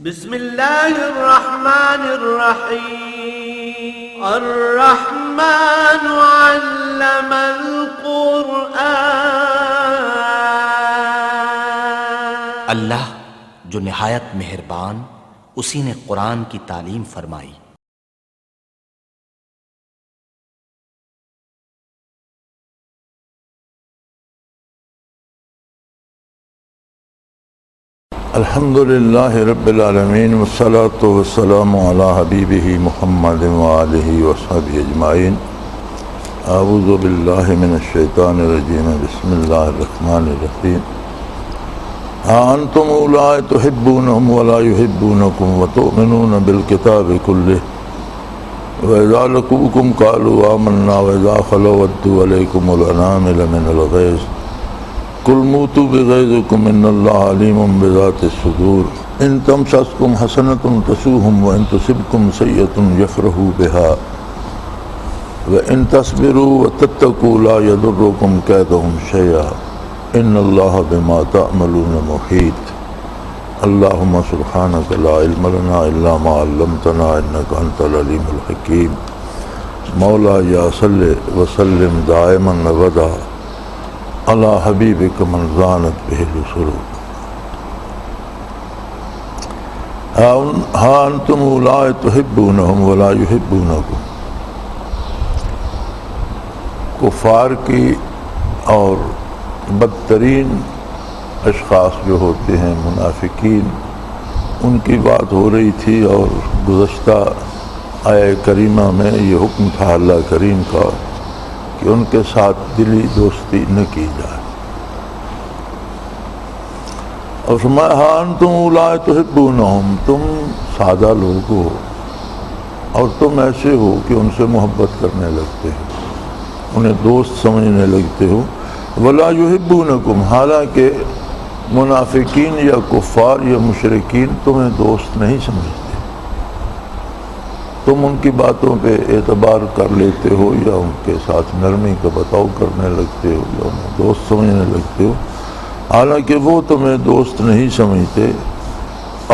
بسم اللہ الرحمن الرحیم الرحمن علم القرآن اللہ جو نہایت مہربان اسی نے قرآن کی تعلیم فرمائی۔ الحمد للہ رب العالمین والصلاة والسلام علی حبیبہ محمد وآلہ وصحبہ اجمعین۔ اعوذ باللہ من الشیطان الرجیم، بسم اللہ الرحمن الرحیم۔ ہا انتم اولائی تحبونہم ولا یحبونکم وتؤمنون بالکتاب کلہ وَإِذَا لَقُوكُمْ قَالُوا آمَنَّا وَإِذَا خَلَوْا عَضُّوا عَلَيْكُمُ الْأَنَامِلَ مِنَ الْغَيْظِ قُلْ مُوتُوا بِغَيْظِكُمْ إِنَّ اللَّهَ عَلِيمٌ بِذَاتِ الصُّدُورِ إِن تَمْسَسْكُمْ حَسَنَةٌ تَسُؤْهُمْ وَإِن تُصِبْكُمْ سَيِّئَةٌ يَفْرَحُوا بِهَا وَإِن تَصْبِرُوا وَتَتَّقُوا لَا يَضُرُّكُمْ كَيْدُهُمْ شَيْئًا إِنَّ اللَّهَ بِمَا تَعْمَلُونَ مُحِيطٌ۔ اللهم سبحانك لا علم لنا إلا ما علمتنا إنك أنت العليم الحكيم۔ مولاي صل وسلم دائما أبدا على حبيبك من زانت به السرور۔ ها أنتم أولئك تحبونهم ولا يحبونكم۔ کفار کی اور بدترین اشخاص جو ہوتے ہیں منافقین، ان کی بات ہو رہی تھی، اور گزشتہ آیہ کریمہ میں یہ حکم تھا اللہ کریم کا کہ ان کے ساتھ دلی دوستی نہ کی جائے۔ اور فرمایا ہاں انتم اولائی تحبونہم، تم سادہ لوگ ہو اور تم ایسے ہو کہ ان سے محبت کرنے لگتے ہو، انہیں دوست سمجھنے لگتے ہو۔ ولا یحبونکم، حالانکہ منافقین یا کفار یا مشرکین تمہیں دوست نہیں سمجھتے، تم ان کی باتوں پہ اعتبار کر لیتے ہو یا ان کے ساتھ نرمی کا برتاؤ کرنے لگتے ہو یا انہیں دوست سمجھنے لگتے ہو، حالانکہ وہ تمہیں دوست نہیں سمجھتے۔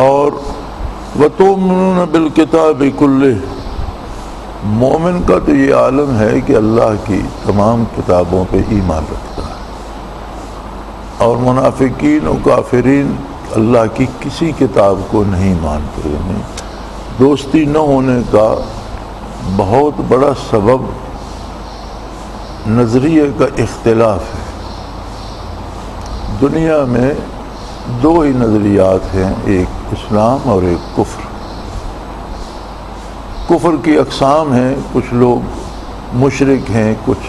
اور وَتُؤْمِنُونَ بِالْكِتَابِ كُلِّهِ، مومن کا تو یہ عالم ہے کہ اللہ کی تمام کتابوں پہ ایمان رکھتا ہے، اور منافقین و کافرین اللہ کی کسی کتاب کو نہیں مانتے۔ یعنی دوستی نہ ہونے کا بہت بڑا سبب نظریے کا اختلاف ہے۔ دنیا میں دو ہی نظریات ہیں، ایک اسلام اور ایک کفر۔ کفر کی اقسام ہیں، کچھ لوگ مشرک ہیں، کچھ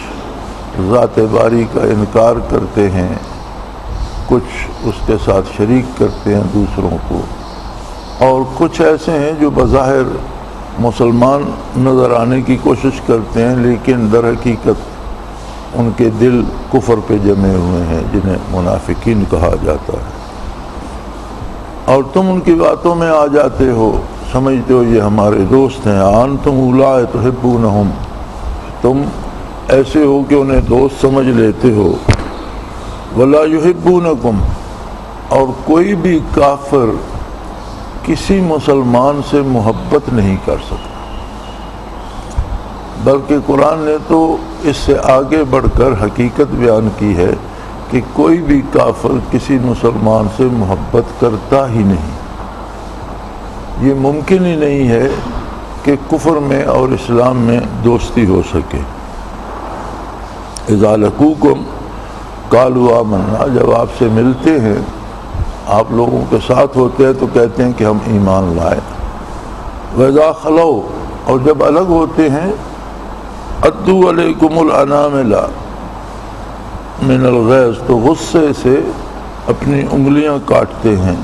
ذات باری کا انکار کرتے ہیں، کچھ اس کے ساتھ شریک کرتے ہیں دوسروں کو، اور کچھ ایسے ہیں جو بظاہر مسلمان نظر آنے کی کوشش کرتے ہیں لیکن در حقیقت ان کے دل کفر پہ جمے ہوئے ہیں، جنہیں منافقین کہا جاتا ہے۔ اور تم ان کی باتوں میں آ جاتے ہو، سمجھتے ہو یہ ہمارے دوست ہیں۔ انتم اولائی تحبونہم، تم ایسے ہو کہ انہیں دوست سمجھ لیتے ہو۔ ولا یحبونکم، اور کوئی بھی کافر کسی مسلمان سے محبت نہیں کر سکتا، بلکہ قرآن نے تو اس سے آگے بڑھ کر حقیقت بیان کی ہے کہ کوئی بھی کافر کسی مسلمان سے محبت کرتا ہی نہیں۔ یہ ممکن ہی نہیں ہے کہ کفر میں اور اسلام میں دوستی ہو سکے۔ اذا لقوکم قالوا آمنا، جب آپ سے ملتے ہیں، آپ لوگوں کے ساتھ ہوتے ہیں تو کہتے ہیں کہ ہم ایمان لائے۔ وَإِذَا خَلَوْا، اور جب الگ ہوتے ہیں، عَضُّوا عَلَيْكُمُ الْأَنَامِلَ مِنَ الْغَيْظِ، تو غصے سے اپنی انگلیاں کاٹتے ہیں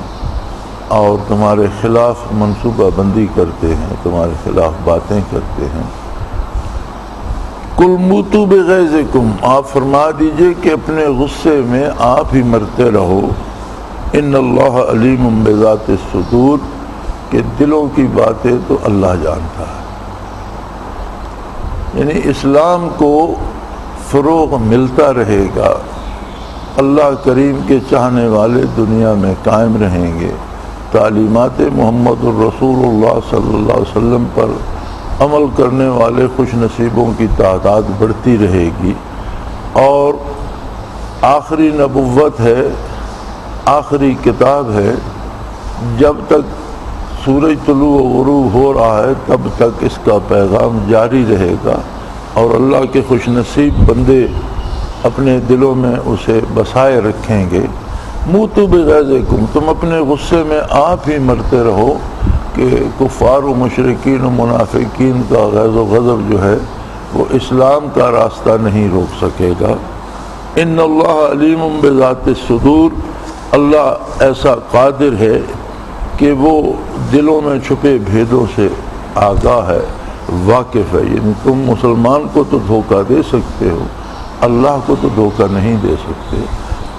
اور تمہارے خلاف منصوبہ بندی کرتے ہیں، تمہارے خلاف باتیں کرتے ہیں۔ قُلْ مُوتُوا بِغَيْظِكُمْ، آپ فرما دیجئے کہ اپنے غصے میں آپ ہی مرتے رہو۔ ان اللہ علیم بذات الصدور، کہ دلوں کی باتیں تو اللہ جانتا ہے۔ یعنی اسلام کو فروغ ملتا رہے گا، اللہ کریم کے چاہنے والے دنیا میں قائم رہیں گے، تعلیمات محمد الرسول اللہ صلی اللہ علیہ وسلم پر عمل کرنے والے خوش نصیبوں کی تعداد بڑھتی رہے گی، اور آخری نبوت ہے، آخری کتاب ہے، جب تک سورج طلوع و غروب ہو رہا ہے تب تک اس کا پیغام جاری رہے گا، اور اللہ کے خوش نصیب بندے اپنے دلوں میں اسے بسائے رکھیں گے۔ موتوا بغیظکم، تم اپنے غصے میں آپ ہی مرتے رہو کہ کفار و مشرکین و منافقین کا غیظ و غضب جو ہے وہ اسلام کا راستہ نہیں روک سکے گا۔ ان اللہ علیم بذات الصدور، اللہ ایسا قادر ہے کہ وہ دلوں میں چھپے بھیدوں سے آگاہ ہے، واقف ہے۔ یعنی تم مسلمان کو تو دھوکہ دے سکتے ہو، اللہ کو تو دھوکہ نہیں دے سکتے،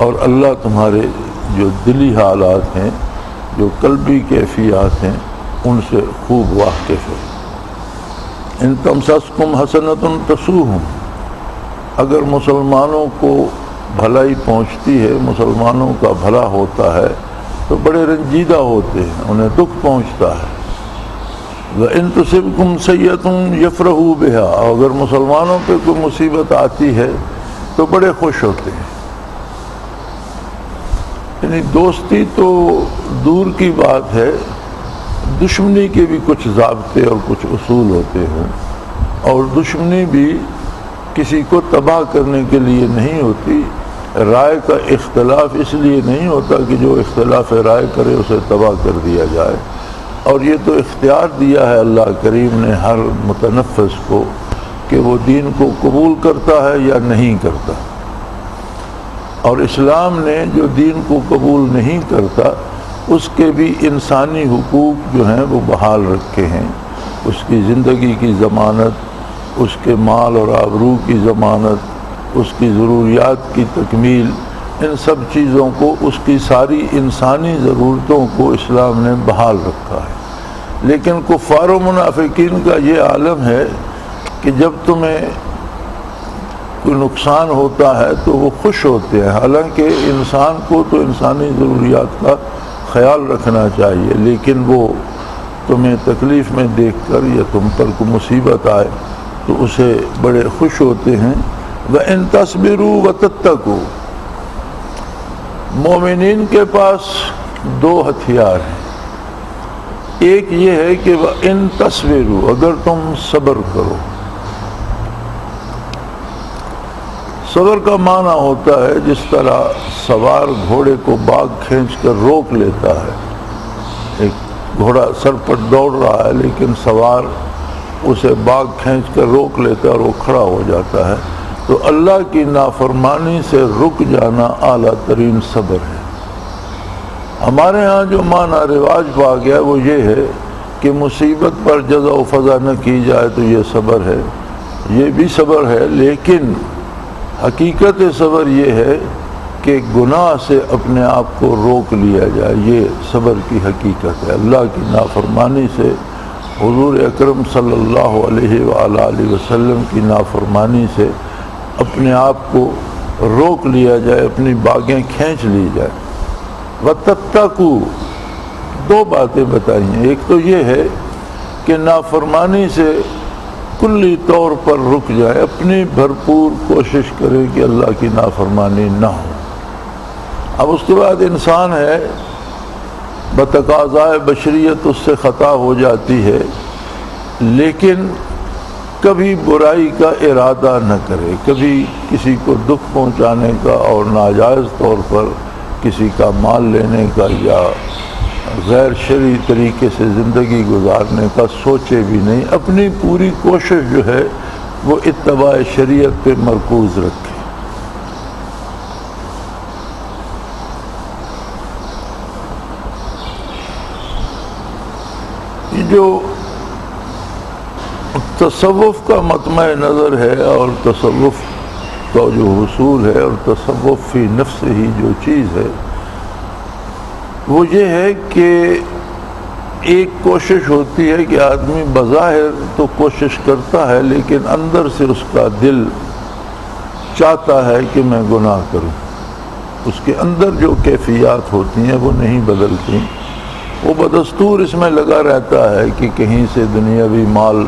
اور اللہ تمہارے جو دلی حالات ہیں، جو قلبی کیفیات ہیں، ان سے خوب واقف ہے۔ ان تمسسکم حسنۃ تسؤہم، اگر مسلمانوں کو بھلائی پہنچتی ہے، مسلمانوں کا بھلا ہوتا ہے تو بڑے رنجیدہ ہوتے ہیں، انہیں دکھ پہنچتا ہے۔ وَإِن تُصِبْكُمْ سَيِّئَةٌ يَفْرَحُوا بِهَا، اگر مسلمانوں پہ کوئی مصیبت آتی ہے تو بڑے خوش ہوتے ہیں۔ یعنی دوستی تو دور کی بات ہے، دشمنی کے بھی کچھ ضابطے اور کچھ اصول ہوتے ہیں، اور دشمنی بھی کسی کو تباہ کرنے کے لیے نہیں ہوتی۔ رائے کا اختلاف اس لیے نہیں ہوتا کہ جو اختلاف رائے کرے اسے تباہ کر دیا جائے، اور یہ تو اختیار دیا ہے اللہ کریم نے ہر متنفس کو کہ وہ دین کو قبول کرتا ہے یا نہیں کرتا۔ اور اسلام نے جو دین کو قبول نہیں کرتا اس کے بھی انسانی حقوق جو ہیں وہ بحال رکھے ہیں، اس کی زندگی کی ضمانت، اس کے مال اور آبرو کی ضمانت، اس کی ضروریات کی تکمیل، ان سب چیزوں کو، اس کی ساری انسانی ضرورتوں کو اسلام نے بحال رکھا ہے۔ لیکن کفار و منافقین کا یہ عالم ہے کہ جب تمہیں کوئی نقصان ہوتا ہے تو وہ خوش ہوتے ہیں، حالانکہ انسان کو تو انسانی ضروریات کا خیال رکھنا چاہیے، لیکن وہ تمہیں تکلیف میں دیکھ کر یا تم پر کوئی مصیبت آئے تو اسے بڑے خوش ہوتے ہیں۔ وَإِن تَصْبِرُوا وَتَتَّقُوا، مومنین کے پاس دو ہتھیار ہیں، ایک یہ ہے کہ وَإِن تَصْبِرُوا، اگر تم صبر کرو۔ صبر کا معنی ہوتا ہے جس طرح سوار گھوڑے کو باغ کھینچ کر روک لیتا ہے، ایک گھوڑا سر پر دوڑ رہا ہے لیکن سوار اسے باغ کھینچ کر روک لیتا ہے اور وہ کھڑا ہو جاتا ہے، تو اللہ کی نافرمانی سے رک جانا اعلیٰ ترین صبر ہے۔ ہمارے ہاں جو معنی رواج پا گیا وہ یہ ہے کہ مصیبت پر جزا و فضا نہ کی جائے تو یہ صبر ہے، یہ بھی صبر ہے، لیکن حقیقت صبر یہ ہے کہ گناہ سے اپنے آپ کو روک لیا جائے، یہ صبر کی حقیقت ہے۔ اللہ کی نافرمانی سے، حضور اکرم صلی اللہ علیہ وآلہ وسلم کی نافرمانی سے اپنے آپ کو روک لیا جائے، اپنی باغیں کھینچ لی جائے۔ وَتَتَّقُوا، دو باتیں بتائی ہیں، ایک تو یہ ہے کہ نافرمانی سے کلی طور پر رک جائے، اپنی بھرپور کوشش کرے کہ اللہ کی نافرمانی نہ ہو۔ اب اس کے بعد انسان ہے، بتقاضائے بشریت اس سے خطا ہو جاتی ہے، لیکن کبھی برائی کا ارادہ نہ کرے، کبھی کسی کو دکھ پہنچانے کا اور ناجائز طور پر کسی کا مال لینے کا یا غیر شرعی طریقے سے زندگی گزارنے کا سوچے بھی نہیں، اپنی پوری کوشش جو ہے وہ اتباع شریعت پہ مرکوز رکھے۔ یہ جو تصوف کا مطمع نظر ہے اور تصوف کا جو حصول ہے اور تصوف فی نفس ہی جو چیز ہے وہ یہ ہے کہ ایک کوشش ہوتی ہے کہ آدمی بظاہر تو کوشش کرتا ہے لیکن اندر سے اس کا دل چاہتا ہے کہ میں گناہ کروں، اس کے اندر جو کیفیات ہوتی ہیں وہ نہیں بدلتی، وہ بدستور اس میں لگا رہتا ہے کہ کہیں سے دنیاوی مال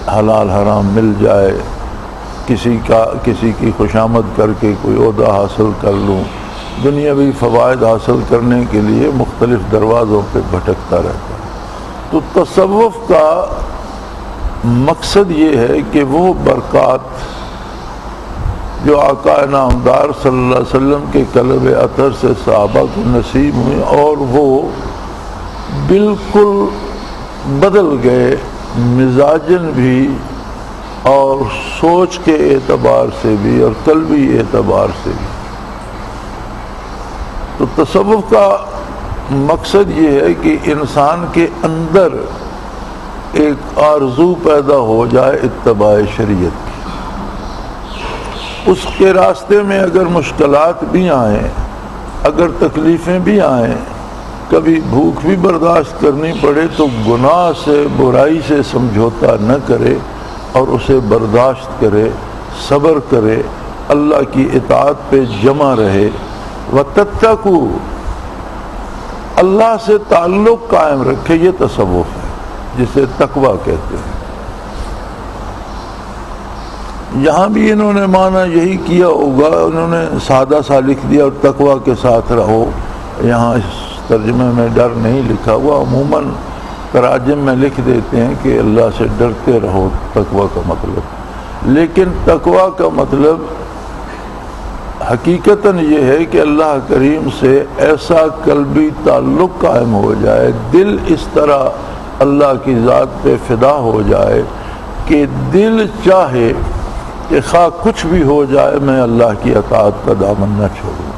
حلال حرام مل جائے، کسی کی خوشامد کر کے کوئی عہدہ حاصل کر لوں، دنیاوی فوائد حاصل کرنے کے لیے مختلف دروازوں پہ بھٹکتا رہتا ہے۔ تو تصوف کا مقصد یہ ہے کہ وہ برکات جو آقا نامدار صلی اللہ علیہ وسلم کے قلب اطہر سے صحابہ کو نصیب ہوئی اور وہ بالکل بدل گئے، مزاجن بھی اور سوچ کے اعتبار سے بھی اور قلبی اعتبار سے بھی۔ تو تصوف کا مقصد یہ ہے کہ انسان کے اندر ایک آرزو پیدا ہو جائے اتباع شریعت کی۔ اس کے راستے میں اگر مشکلات بھی آئیں، اگر تکلیفیں بھی آئیں، کبھی بھوک بھی برداشت کرنی پڑے تو گناہ سے، برائی سے سمجھوتا نہ کرے اور اسے برداشت کرے، صبر کرے، اللہ کی اطاعت پہ جمع رہے۔ وَتَتَّقُوا، اللہ سے تعلق قائم رکھے، یہ تصوف ہے جسے تقویٰ کہتے ہیں۔ یہاں بھی انہوں نے معنی یہی کیا ہوگا، انہوں نے سادہ سا لکھ دیا اور تقویٰ کے ساتھ رہو، یہاں اس ترجمے میں ڈر نہیں لکھا ہوا، عموماً تراجم میں لکھ دیتے ہیں کہ اللہ سے ڈرتے رہو تقویٰ کا مطلب، لیکن تقویٰ کا مطلب حقیقتاً یہ ہے کہ اللہ کریم سے ایسا قلبی تعلق قائم ہو جائے، دل اس طرح اللہ کی ذات پہ فدا ہو جائے کہ دل چاہے کہ خواہ کچھ بھی ہو جائے میں اللہ کی اطاعت کا دامن نہ چھوڑوں،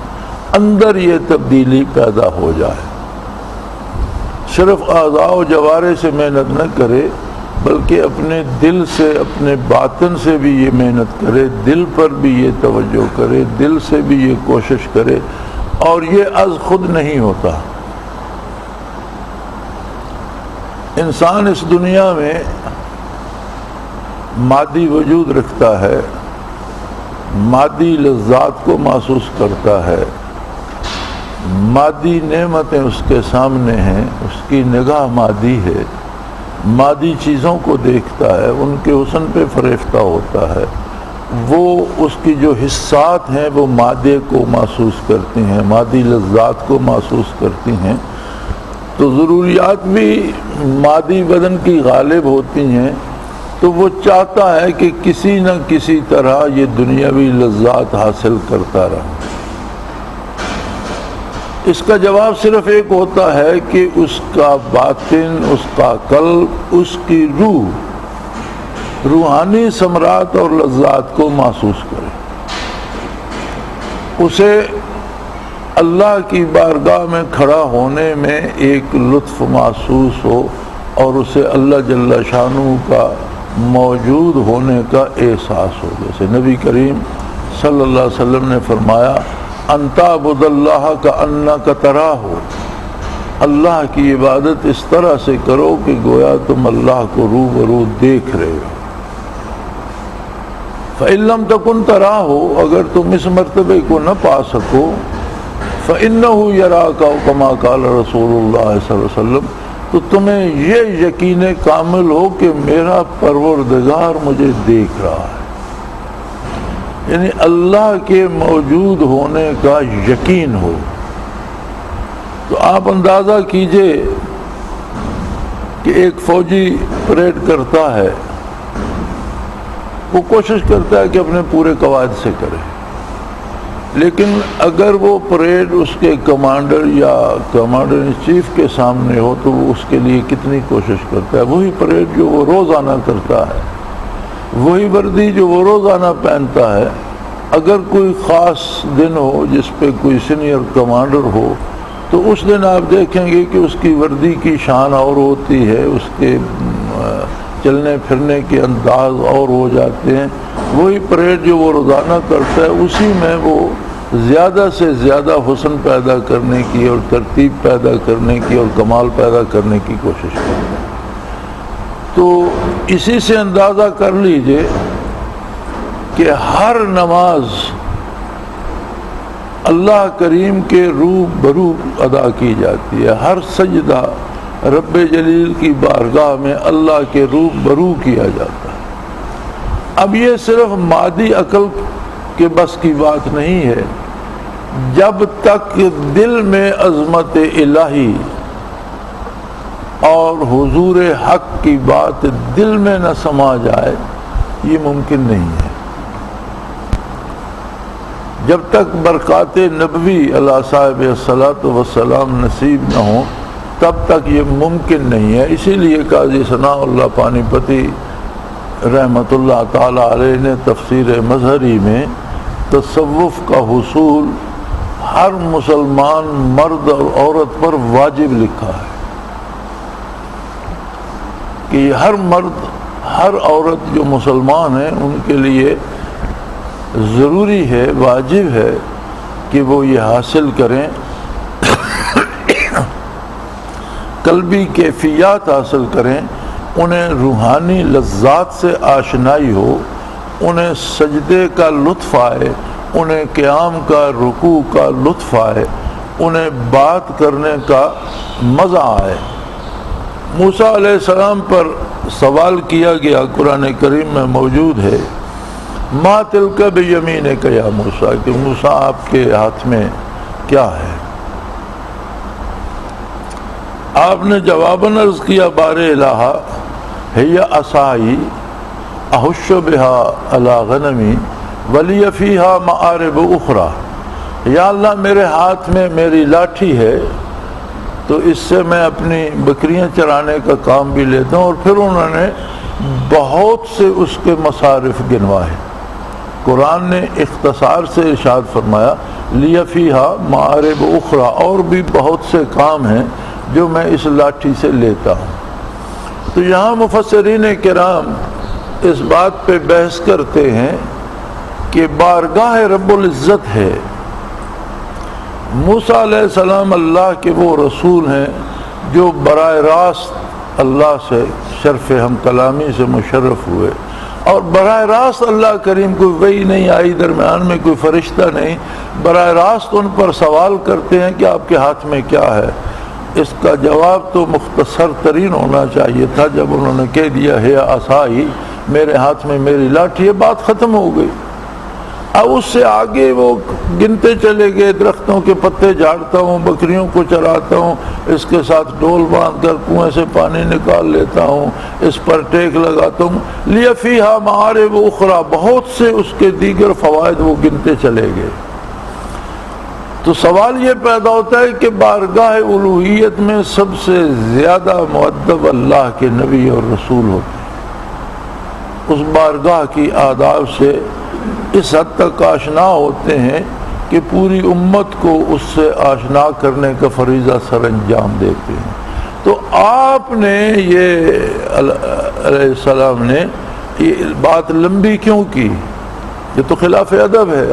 اندر یہ تبدیلی پیدا ہو جائے، صرف اعضاء و جوارح سے محنت نہ کرے بلکہ اپنے دل سے، اپنے باطن سے بھی یہ محنت کرے، دل پر بھی یہ توجہ کرے، دل سے بھی یہ کوشش کرے، اور یہ از خود نہیں ہوتا۔ انسان اس دنیا میں مادی وجود رکھتا ہے، مادی لذات کو محسوس کرتا ہے، مادی نعمتیں اس کے سامنے ہیں، اس کی نگاہ مادی ہے، مادی چیزوں کو دیکھتا ہے، ان کے حسن پہ فریفتہ ہوتا ہے، وہ اس کی جو حسات ہیں وہ مادے کو محسوس کرتی ہیں، مادی لذات کو محسوس کرتی ہیں، تو ضروریات بھی مادی بدن کی غالب ہوتی ہیں، تو وہ چاہتا ہے کہ کسی نہ کسی طرح یہ دنیاوی لذات حاصل کرتا رہے۔ اس کا جواب صرف ایک ہوتا ہے کہ اس کا باطن، اس کا قلب، اس کی روح روحانی ثمرات اور لذات کو محسوس کرے، اسے اللہ کی بارگاہ میں کھڑا ہونے میں ایک لطف محسوس ہو اور اسے اللہ جل شانہ کا موجود ہونے کا احساس ہو۔ جیسے نبی کریم صلی اللہ علیہ وسلم نے فرمایا ان تعبد اللہ کأنک تراہ، اللہ کی عبادت اس طرح سے کرو کہ گویا تم اللہ کو روبرو دیکھ رہے ہو۔ فإن لم تکن تراہ، اگر تم اس مرتبے کو نہ پا سکو، فإنہ یراک، کما قال رسول اللہ صلی اللہ علیہ وسلم، تو تمہیں یہ یقین کامل ہو کہ میرا پروردگار مجھے دیکھ رہا ہے، یعنی اللہ کے موجود ہونے کا یقین ہو۔ تو آپ اندازہ کیجئے کہ ایک فوجی پریڈ کرتا ہے، وہ کوشش کرتا ہے کہ اپنے پورے قواعد سے کرے، لیکن اگر وہ پریڈ اس کے کمانڈر یا کمانڈر ان چیف کے سامنے ہو تو وہ اس کے لیے کتنی کوشش کرتا ہے۔ وہی پریڈ جو وہ روزانہ کرتا ہے، وہی وردی جو وہ روزانہ پہنتا ہے، اگر کوئی خاص دن ہو جس پہ کوئی سینئر کمانڈر ہو تو اس دن آپ دیکھیں گے کہ اس کی وردی کی شان اور ہوتی ہے، اس کے چلنے پھرنے کے انداز اور ہو جاتے ہیں۔ وہی پریڈ جو وہ روزانہ کرتا ہے اسی میں وہ زیادہ سے زیادہ حسن پیدا کرنے کی اور ترتیب پیدا کرنے کی اور کمال پیدا کرنے کی کوشش کرتا ہے۔ تو اسی سے اندازہ کر لیجئے کہ ہر نماز اللہ کریم کے روبرو ادا کی جاتی ہے. ہر سجدہ رب جلیل کی بارگاہ میں اللہ کے روبرو کیا جاتا ہے. اب یہ صرف مادی عقل کے بس کی بات نہیں ہے. جب تک دل میں عظمت الہی اور حضور حق کی بات دل میں نہ سما جائے یہ ممکن نہیں ہے. جب تک برکات نبوی علیہ صاحب الصلاۃ والسلام نصیب نہ ہوں تب تک یہ ممکن نہیں ہے. اسی لیے قاضی ثناء اللہ پانی پتی رحمۃ اللہ تعالی علیہ نے تفسیر مظہری میں تصوف کا حصول ہر مسلمان مرد اور عورت پر واجب لکھا ہے کہ ہر مرد ہر عورت جو مسلمان ہیں ان کے لیے ضروری ہے، واجب ہے کہ وہ یہ حاصل کریں، قلبی کیفیات حاصل کریں، انہیں روحانی لذات سے آشنائی ہو، انہیں سجدے کا لطف آئے، انہیں قیام کا رکوع کا لطف آئے، انہیں بات کرنے کا مزہ آئے. موسیٰ علیہ السلام پر سوال کیا گیا، قرآن کریم میں موجود ہے، ما تلک بیمینک یا موسیٰ، کہ موسیٰ آپ کے ہاتھ میں کیا ہے؟ آپ نے جواباً عرض کیا، بار الہ ہی عصائی احش بہا علی غنمی ولی فیہا معارب اخری. یا اللہ میرے ہاتھ میں میری لاٹھی ہے تو اس سے میں اپنی بکریاں چرانے کا کام بھی لیتا ہوں. اور پھر انہوں نے بہت سے اس کے مصارف گنوائے. قرآن نے اختصار سے ارشاد فرمایا لی فیہا معارب اخری، اور بھی بہت سے کام ہیں جو میں اس لاٹھی سے لیتا ہوں. تو یہاں مفسرین کرام اس بات پہ بحث کرتے ہیں کہ بارگاہ رب العزت ہے. موسیٰ علیہ السلام اللہ کے وہ رسول ہیں جو براہ راست اللہ سے شرف ہم کلامی سے مشرف ہوئے، اور براہ راست اللہ کریم کوئی وحی نہیں آئی، درمیان میں کوئی فرشتہ نہیں، براہ راست ان پر سوال کرتے ہیں کہ آپ کے ہاتھ میں کیا ہے. اس کا جواب تو مختصر ترین ہونا چاہیے تھا. جب انہوں نے کہہ دیا ہے عصائی، میرے ہاتھ میں میری لاٹھی ہے، بات ختم ہو گئی. اب اس سے آگے وہ گنتے چلے گئے، درختوں کے پتے جھاڑتا ہوں، بکریوں کو چراتا ہوں، اس کے ساتھ ڈول باندھ کر کنویں سے پانی نکال لیتا ہوں، اس پر ٹیک لگاتا ہوں، لِیَ فِیہا مَعَارِبُ اُخْرَى، بہت سے اس کے دیگر فوائد وہ گنتے چلے گئے. تو سوال یہ پیدا ہوتا ہے کہ بارگاہ الوہیت میں سب سے زیادہ مؤدب اللہ کے نبی اور رسول ہوتے ہیں. اس بارگاہ کی آداب سے اس حد تک آشنا ہوتے ہیں کہ پوری امت کو اس سے آشنا کرنے کا فریضہ سر انجام دیتے ہیں. تو آپ نے یہ علیہ السلام نے یہ بات لمبی کیوں کی؟ یہ تو خلاف ادب ہے.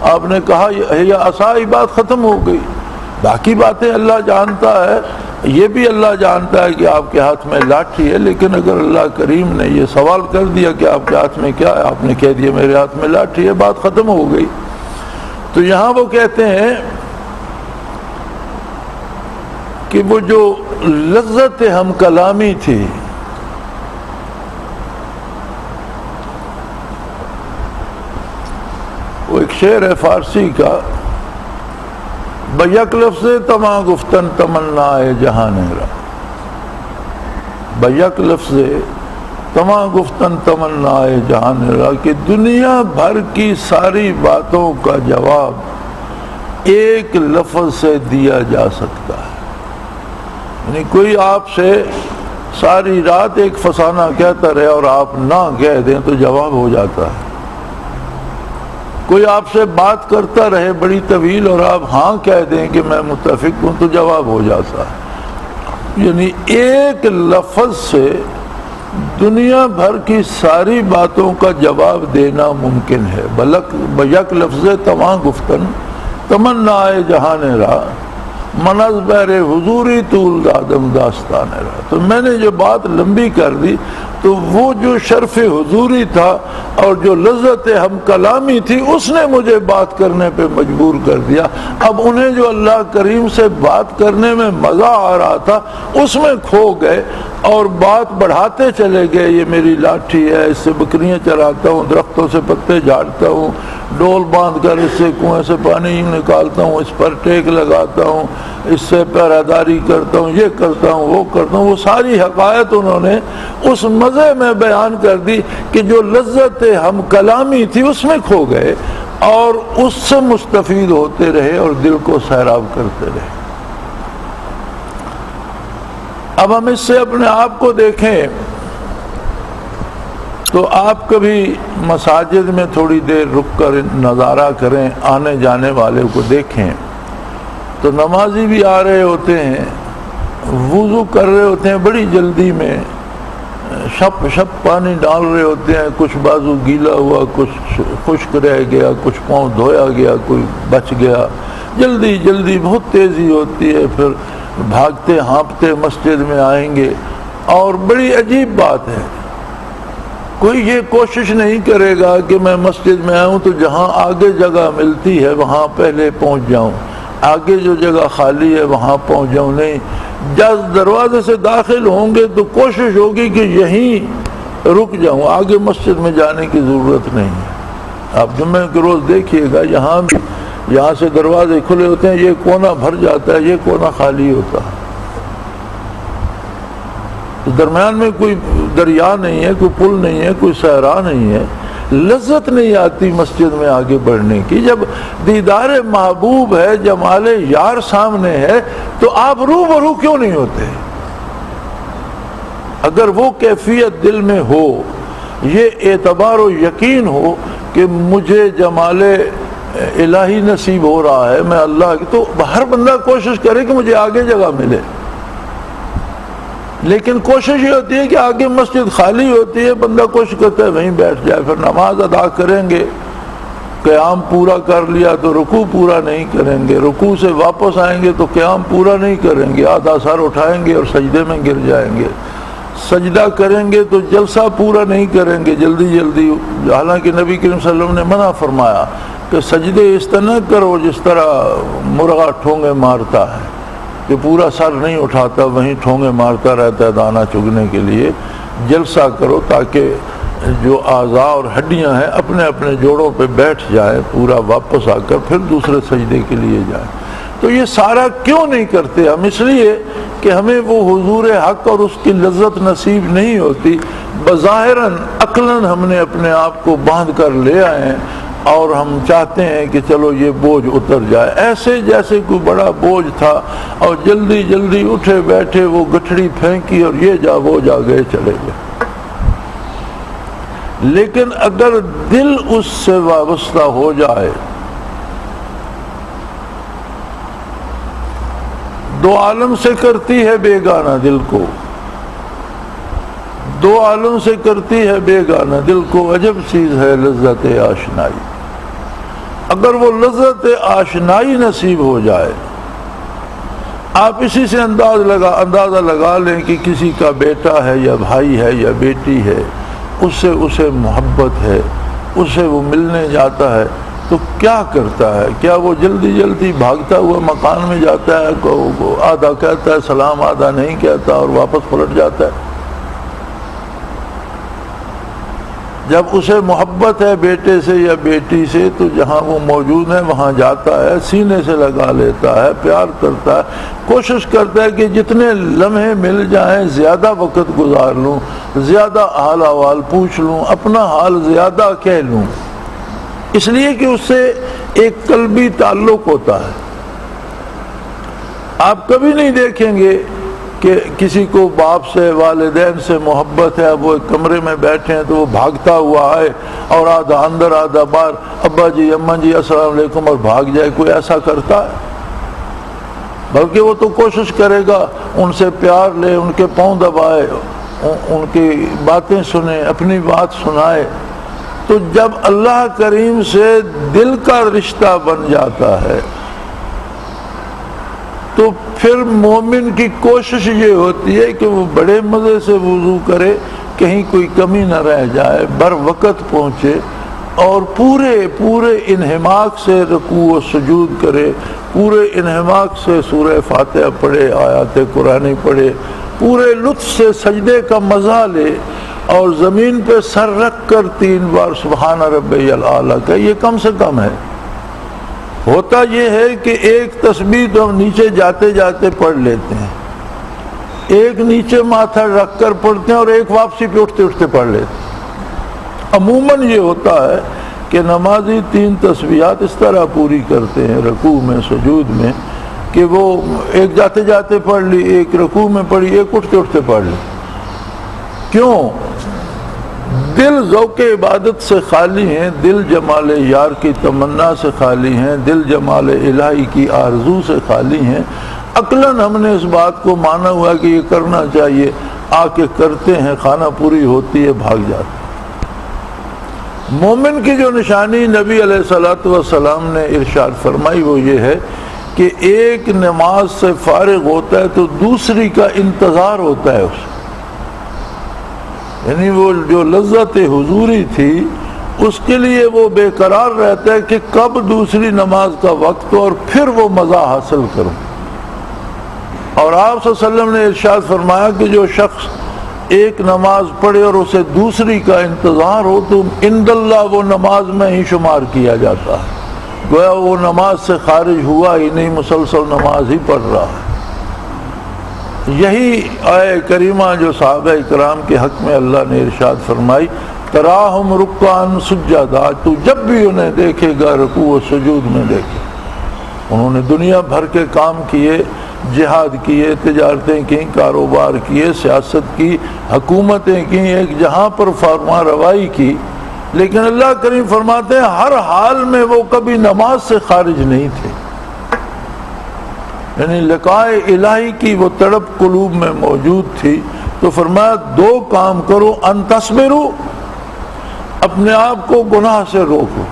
آپ نے کہا یہ عصائی، بات ختم ہو گئی. باقی باتیں اللہ جانتا ہے، یہ بھی اللہ جانتا ہے کہ آپ کے ہاتھ میں لاٹھی ہے، لیکن اگر اللہ کریم نے یہ سوال کر دیا کہ آپ کے ہاتھ میں کیا ہے، آپ نے کہہ دیا میرے ہاتھ میں لاٹھی ہے، بات ختم ہو گئی. تو یہاں وہ کہتے ہیں کہ وہ جو لذت ہم کلامی تھی، وہ ایک شعر ہے فارسی کا، بیک لفظ تمام گفتن تمنا جہان را، بیک لفظ تمام گفتن تمنا جہان را، کہ دنیا بھر کی ساری باتوں کا جواب ایک لفظ سے دیا جا سکتا ہے. یعنی کوئی آپ سے ساری رات ایک فسانہ کہتا رہے اور آپ نہ کہہ دیں تو جواب ہو جاتا ہے. کوئی آپ سے بات کرتا رہے بڑی طویل اور آپ ہاں کہہ دیں کہ میں متفق ہوں تو جواب ہو جاتا ہے. یعنی ایک لفظ سے دنیا بھر کی ساری باتوں کا جواب دینا ممکن ہے. بیک لفظ تمام گفتن تمنا جہان را، منز بہر حضوری طول دادم داستان را. تو میں نے جو بات لمبی کر دی، تو وہ جو شرف حضوری تھا اور جو لذت ہم کلامی تھی اس نے مجھے بات کرنے پہ مجبور کر دیا۔ اب انہیں جو اللہ کریم سے بات کرنے میں مزہ آ رہا تھا اس میں کھو گئے اور بات بڑھاتے چلے گئے، یہ میری لاٹھی ہے، اس سے بکریاں چراتا ہوں، درختوں سے پتے جھاڑتا ہوں، ڈول باندھ کر اس سے کنویں سے پانی نکالتا ہوں، اس پر ٹیک لگاتا ہوں، اس سے پہراداری کرتا ہوں، یہ کرتا ہوں، وہ کرتا ہوں۔ وہ ساری حقائق انہوں نے اس مزے میں بیان کر دی کہ جو لذت ہم کلامی تھی اس میں کھو گئے اور اس سے مستفید ہوتے رہے اور دل کو سیراب کرتے رہے۔ اب ہم اس سے اپنے آپ کو دیکھیں تو آپ کبھی مساجد میں تھوڑی دیر رک کر نظارہ کریں، آنے جانے والے کو دیکھیں تو نمازی بھی آ رہے ہوتے ہیں، وضو کر رہے ہوتے ہیں بڑی جلدی میں، شپ شپ پانی ڈال رہے ہوتے ہیں، کچھ بازو گیلا ہوا، کچھ خشک رہ گیا، کچھ پاؤں دھویا گیا، کوئی بچ گیا، جلدی جلدی بہت تیزی ہوتی ہے، پھر بھاگتے ہانپتے مسجد میں آئیں گے۔ اور بڑی عجیب بات ہے، کوئی یہ کوشش نہیں کرے گا کہ میں مسجد میں آؤں تو جہاں آگے جگہ ملتی ہے وہاں پہلے پہنچ جاؤں، آگے جو جگہ خالی ہے وہاں پہنچ جاؤں، نہیں، جب دروازے سے داخل ہوں گے تو کوشش ہوگی کہ یہیں رک جاؤں، آگے مسجد میں جانے کی ضرورت نہیں ہے۔ آپ جمعہ کے روز دیکھیے گا یہاں بھی، یہاں سے دروازے کھلے ہوتے ہیں، یہ کونا بھر جاتا ہے، یہ کونا خالی ہوتا ہے، درمیان میں کوئی دریا نہیں ہے، کوئی پل نہیں ہے، کوئی صحرا نہیں ہے، لذت نہیں آتی مسجد میں آگے بڑھنے کی۔ جب دیدار محبوب ہے، جمال یار سامنے ہے تو آپ روبرو کیوں نہیں ہوتے؟ اگر وہ کیفیت دل میں ہو، یہ اعتبار و یقین ہو کہ مجھے جمال الہی نصیب ہو رہا ہے، میں اللہ کی، تو ہر بندہ کوشش کرے کہ مجھے آگے جگہ ملے۔ لیکن کوشش یہ ہوتی ہے کہ آگے مسجد خالی ہوتی ہے، بندہ کوشش کرتا ہے وہیں بیٹھ جائے، پھر نماز ادا کریں گے، قیام پورا کر لیا تو رکوع پورا نہیں کریں گے، رکوع سے واپس آئیں گے تو قیام پورا نہیں کریں گے، آدھا سر اٹھائیں گے اور سجدے میں گر جائیں گے، سجدہ کریں گے تو جلسہ پورا نہیں کریں گے، جلدی جلدی، حالانکہ نبی کریم صلی اللہ علیہ وسلم نے منع فرمایا کہ سجدے اس طرح کرو جس طرح مرغا ٹھونگے مارتا ہے، کہ پورا سر نہیں اٹھاتا، وہیں ٹھونگے مارتا رہتا ہے دانہ چگنے کے لیے۔ جلسہ کرو تاکہ جو اعضاء اور ہڈیاں ہیں اپنے اپنے جوڑوں پہ بیٹھ جائیں، پورا واپس آ کر پھر دوسرے سجدے کے لیے جائیں۔ تو یہ سارا کیوں نہیں کرتے ہم؟ اس لیے کہ ہمیں وہ حضور حق اور اس کی لذت نصیب نہیں ہوتی۔ بظاہراً عقلاً ہم نے اپنے آپ کو باندھ کر لے آئے ہیں اور ہم چاہتے ہیں کہ چلو یہ بوجھ اتر جائے، ایسے جیسے کوئی بڑا بوجھ تھا اور جلدی جلدی اٹھے بیٹھے، وہ گٹھڑی پھینکی اور یہ جا وہ جا گئے، چلے گئے۔ لیکن اگر دل اس سے وابستہ ہو جائے، دو عالم سے کرتی ہے بیگانہ دل کو، دو عالم سے کرتی ہے بیگانہ دل کو، عجب چیز ہے لذت آشنائی۔ اگر وہ لذت آشنائی نصیب ہو جائے، آپ اسی سے اندازہ لگا لیں کہ کسی کا بیٹا ہے یا بھائی ہے یا بیٹی ہے، اس سے اسے محبت ہے، اس سے وہ ملنے جاتا ہے تو کیا کرتا ہے؟ کیا وہ جلدی جلدی بھاگتا ہوا مکان میں جاتا ہے، آدھا کہتا ہے سلام، آدھا نہیں کہتا اور واپس پلٹ جاتا ہے؟ جب اسے محبت ہے بیٹے سے یا بیٹی سے تو جہاں وہ موجود ہے وہاں جاتا ہے، سینے سے لگا لیتا ہے، پیار کرتا ہے، کوشش کرتا ہے کہ جتنے لمحے مل جائیں زیادہ وقت گزار لوں، زیادہ حال احوال پوچھ لوں، اپنا حال زیادہ کہہ لوں، اس لیے کہ اس سے ایک قلبی تعلق ہوتا ہے۔ آپ کبھی نہیں دیکھیں گے کہ کسی کو باپ سے، والدین سے محبت ہے، اب وہ ایک کمرے میں بیٹھے ہیں تو وہ بھاگتا ہوا آئے اور آدھا اندر آدھا باہر، ابا جی اماں جی السلام علیکم، اور بھاگ جائے۔ کوئی ایسا کرتا ہے؟ بلکہ وہ تو کوشش کرے گا ان سے پیار لے، ان کے پاؤں دبائے، ان کی باتیں سنے، اپنی بات سنائے۔ تو جب اللہ کریم سے دل کا رشتہ بن جاتا ہے تو پھر مومن کی کوشش یہ ہوتی ہے کہ وہ بڑے مزے سے وضو کرے، کہیں کوئی کمی نہ رہ جائے، بر وقت پہنچے اور پورے انہماک سے رکوع و سجود کرے، پورے انہماک سے سورہ فاتحہ پڑھے، آیات قرآنی پڑھے، پورے لطف سے سجدے کا مزہ لے اور زمین پہ سر رکھ کر 3 بار سبحان ربی الاعلیٰ کہ یہ کم سے کم ہے۔ ہوتا یہ ہے کہ ایک تسبیح تو ہم نیچے جاتے جاتے پڑھ لیتے ہیں، ایک نیچے ماتھا رکھ کر پڑھتے ہیں اور ایک واپسی پہ اٹھتے اٹھتے پڑھ لیتے ہیں۔ عموماً یہ ہوتا ہے کہ نمازی 3 تسبیحات اس طرح پوری کرتے ہیں رکوع میں سجود میں کہ وہ ایک جاتے جاتے پڑھ لی، ایک رکوع میں پڑھی، ایک اٹھتے اٹھتے پڑھ لی۔ کیوں؟ دل ذوق عبادت سے خالی ہیں، دل جمال یار کی تمنا سے خالی ہیں، دل جمال الہی کی آرزو سے خالی ہیں۔ عقلاً ہم نے اس بات کو مانا ہوا کہ یہ کرنا چاہیے، آ کے کرتے ہیں، خانہ پوری ہوتی ہے، بھاگ جاتے ہیں۔ مومن کی جو نشانی نبی علیہ الصلوۃ والسلام نے ارشاد فرمائی وہ یہ ہے کہ ایک نماز سے فارغ ہوتا ہے تو دوسری کا انتظار ہوتا ہے اسے، یعنی وہ جو لذت حضوری تھی اس کے لیے وہ بے قرار رہتا ہے کہ کب دوسری نماز کا وقت ہو اور پھر وہ مزہ حاصل کروں۔ اور آپ صلی اللہ علیہ وسلم نے ارشاد فرمایا کہ جو شخص ایک نماز پڑھے اور اسے دوسری کا انتظار ہو تو عند اللہ وہ نماز میں ہی شمار کیا جاتا ہے، گویا وہ نماز سے خارج ہوا ہی نہیں، مسلسل نماز ہی پڑھ رہا ہے۔ یہی آیہ کریمہ جو صحابہ کرام کے حق میں اللہ نے ارشاد فرمائی تراہم رکعاً سجدا، تو جب بھی انہیں دیکھے گا رکوع و سجود میں دیکھے۔ انہوں نے دنیا بھر کے کام کیے، جہاد کیے، تجارتیں کی، کاروبار کیے، سیاست کی، حکومتیں کی، ایک جہاں پر فرما روائی کی، لیکن اللہ کریم فرماتے ہیں ہر حال میں وہ کبھی نماز سے خارج نہیں تھے، یعنی لقائے الہی کی وہ تڑپ قلوب میں موجود تھی۔ تو فرمایا 2 کام کرو، ان تصبروا، اپنے آپ کو گناہ سے روکو،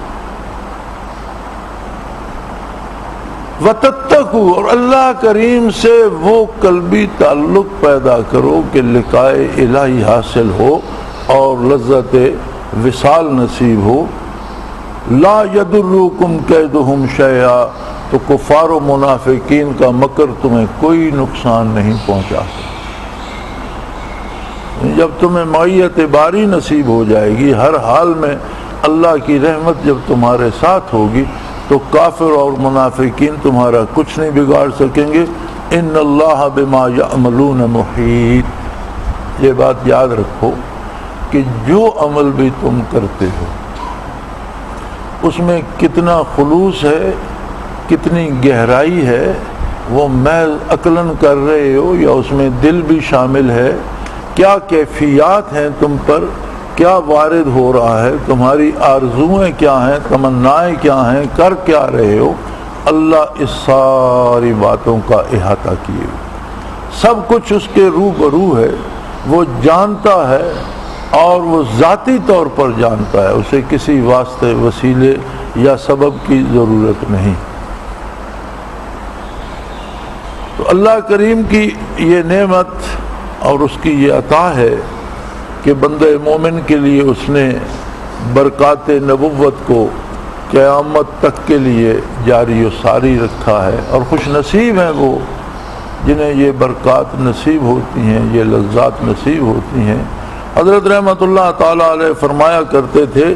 وتتقوا، اور اللہ کریم سے وہ قلبی تعلق پیدا کرو کہ لقائے الہی حاصل ہو اور لذت وصال نصیب ہو۔ لا یضرکم کیدہم شیئا، تو کفار و منافقین کا مکر تمہیں کوئی نقصان نہیں پہنچا سکتا۔ جب تمہیں معیت باری نصیب ہو جائے گی، ہر حال میں اللہ کی رحمت جب تمہارے ساتھ ہوگی تو کافر اور منافقین تمہارا کچھ نہیں بگاڑ سکیں گے۔ ان اللہ بما یعملون محیط، یہ بات یاد رکھو کہ جو عمل بھی تم کرتے ہو اس میں کتنا خلوص ہے، کتنی گہرائی ہے، وہ محض عقلاً کر رہے ہو یا اس میں دل بھی شامل ہے، کیا کیفیات ہیں تم پر، کیا وارد ہو رہا ہے، تمہاری آرزویں کیا ہیں، تمنائیں کیا ہیں، کر کیا رہے ہو، اللہ اس ساری باتوں کا احاطہ کیے ہوئے، سب کچھ اس کے روبرو ہے، وہ جانتا ہے اور وہ ذاتی طور پر جانتا ہے، اسے کسی واسطے، وسیلے یا سبب کی ضرورت نہیں۔ تو اللہ کریم کی یہ نعمت اور اس کی یہ عطا ہے کہ بندہ مومن کے لیے اس نے برکات نبوت کو قیامت تک کے لیے جاری و ساری رکھا ہے، اور خوش نصیب ہیں وہ جنہیں یہ برکات نصیب ہوتی ہیں، یہ لذات نصیب ہوتی ہیں۔ حضرت رحمت اللہ تعالیٰ علیہ فرمایا کرتے تھے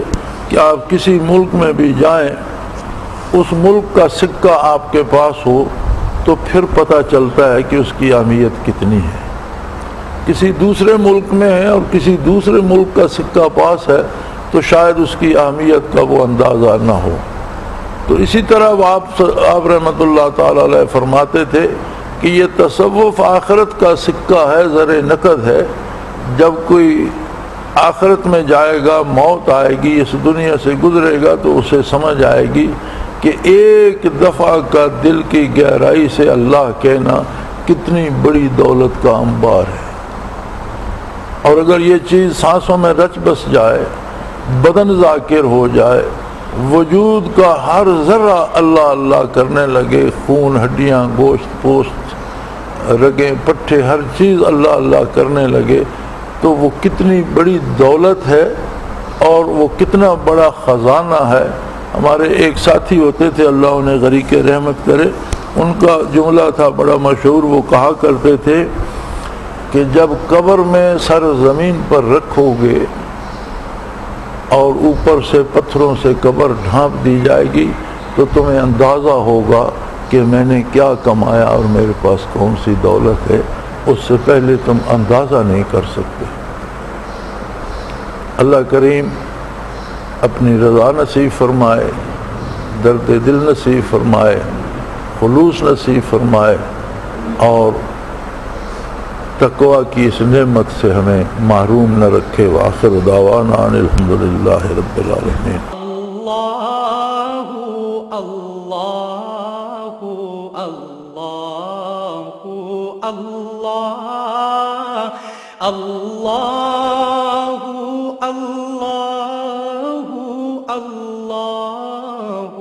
کہ آپ کسی ملک میں بھی جائیں، اس ملک کا سکہ آپ کے پاس ہو تو پھر پتہ چلتا ہے کہ اس کی اہمیت کتنی ہے۔ کسی دوسرے ملک میں ہے اور کسی دوسرے ملک کا سکہ پاس ہے تو شاید اس کی اہمیت کا وہ اندازہ نہ ہو۔ تو اسی طرح آپ رحمت اللہ تعالیٰ علیہ فرماتے تھے کہ یہ تصوف آخرت کا سکہ ہے، زر نقد ہے۔ جب کوئی آخرت میں جائے گا، موت آئے گی، اس دنیا سے گزرے گا تو اسے سمجھ آئے گی کہ ایک دفعہ کا دل کی گہرائی سے اللہ کہنا کتنی بڑی دولت کا انبار ہے، اور اگر یہ چیز سانسوں میں رچ بس جائے، بدن ذاکر ہو جائے، وجود کا ہر ذرہ اللہ اللہ کرنے لگے، خون، ہڈیاں، گوشت، پوست، رگیں، پٹھے، ہر چیز اللہ اللہ کرنے لگے، تو وہ کتنی بڑی دولت ہے اور وہ کتنا بڑا خزانہ ہے۔ ہمارے ایک ساتھی ہوتے تھے، اللہ انہیں غریق رحمت کرے، ان کا جملہ تھا بڑا مشہور، وہ کہا کرتے تھے کہ جب قبر میں سر زمین پر رکھو گے اور اوپر سے پتھروں سے قبر ڈھانپ دی جائے گی تو تمہیں اندازہ ہوگا کہ میں نے کیا کمایا اور میرے پاس کون سی دولت ہے، اس سے پہلے تم اندازہ نہیں کر سکتے۔ اللہ کریم اپنی رضا نصیب فرمائے، درد دل نصیب فرمائے، خلوص نصیب فرمائے، اور تقوی کی اس نعمت سے ہمیں محروم نہ رکھے۔ وآخر دعوانا ان الحمدللہ رب العالمین۔ اللہ اللہ اللہ اللہ اللہ اللہ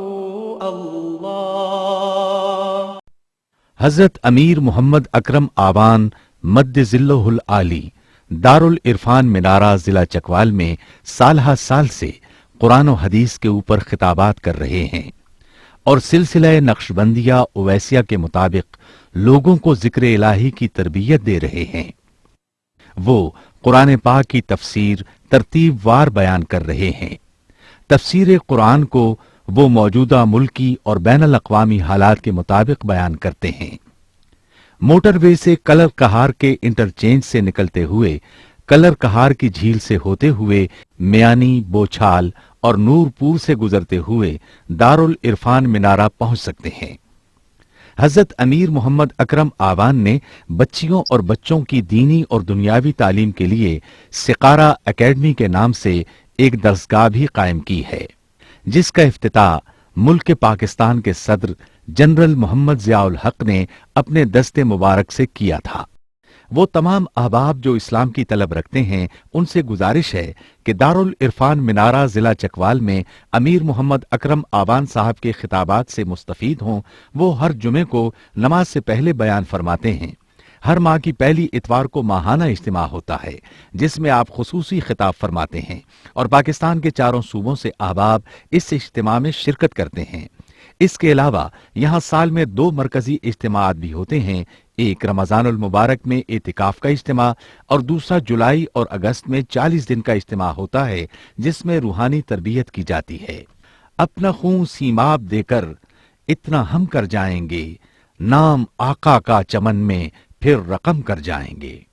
اللہ۔ حضرت امیر محمد اکرم آوان مد ذلہ العالی دارالعرفان منارہ ضلع چکوال میں سالہ سال سے قرآن و حدیث کے اوپر خطابات کر رہے ہیں اور سلسلہ نقشبندیہ اویسیہ کے مطابق لوگوں کو ذکر الہی کی تربیت دے رہے ہیں۔ وہ قرآن پاک کی تفسیر ترتیب وار بیان کر رہے ہیں۔ تفسیر قرآن کو وہ موجودہ ملکی اور بین الاقوامی حالات کے مطابق بیان کرتے ہیں۔ موٹر وے سے کلر کہار کے انٹرچینج سے نکلتے ہوئے، کلر کہار کی جھیل سے ہوتے ہوئے، میانی، بوچھال اور نور پور سے گزرتے ہوئے دارالعرفان منارہ پہنچ سکتے ہیں۔ حضرت امیر محمد اکرم آوان نے بچیوں اور بچوں کی دینی اور دنیاوی تعلیم کے لیے سقارہ اکیڈمی کے نام سے ایک درسگاہ بھی قائم کی ہے، جس کا افتتاح ملک پاکستان کے صدر جنرل محمد ضیاء الحق نے اپنے دست مبارک سے کیا تھا۔ وہ تمام احباب جو اسلام کی طلب رکھتے ہیں ان سے گزارش ہے کہ دارالعرفان منارہ ضلع چکوال میں امیر محمد اکرم آوان صاحب کے خطابات سے مستفید ہوں۔ وہ ہر جمعے کو نماز سے پہلے بیان فرماتے ہیں۔ ہر ماہ کی پہلی اتوار کو ماہانہ اجتماع ہوتا ہے جس میں آپ خصوصی خطاب فرماتے ہیں اور پاکستان کے چاروں صوبوں سے احباب اس اجتماع میں شرکت کرتے ہیں۔ اس کے علاوہ یہاں سال میں 2 مرکزی اجتماعات بھی ہوتے ہیں، ایک رمضان المبارک میں اعتکاف کا اجتماع اور دوسرا جولائی اور اگست میں 40 دن کا اجتماع ہوتا ہے جس میں روحانی تربیت کی جاتی ہے۔ اپنا خون سیماب دے کر اتنا ہم کر جائیں گے، نام آقا کا چمن میں پھر رقم کر جائیں گے۔